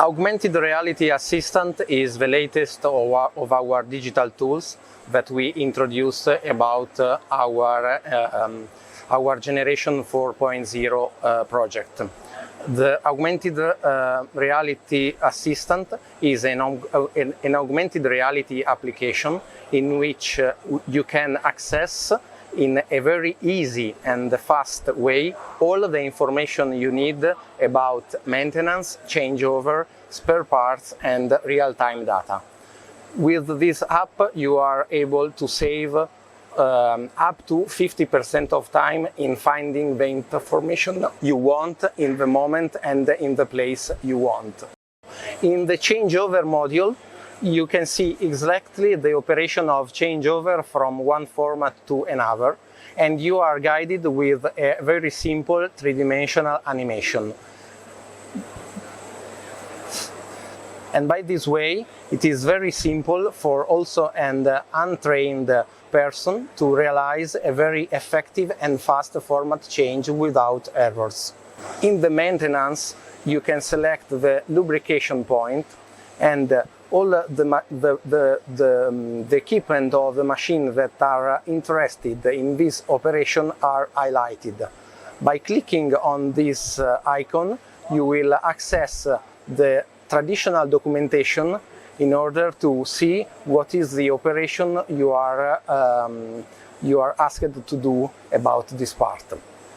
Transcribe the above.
Augmented Reality Assistant is the latest of our digital tools that we introduced about our Generation 4.0 project. The Augmented Reality Assistant is an augmented reality application in which you can access in a very easy and fast way all the information you need about maintenance, changeover, spare parts and real-time data. With this app you are able to save up to 50% of time in finding the information you want in the moment and in the place you want. In the changeover module, you can see exactly the operation of changeover from one format to another, and you are guided with a very simple three-dimensional animation. And by this way, it is very simple for also an untrained person to realize a very effective and fast format change without errors. In the maintenance, you can select the lubrication point, and all the equipment of the machine that are interested in this operation are highlighted. By clicking on this icon, you will access the traditional documentation in order to see what is the operation you are asked to do about this part.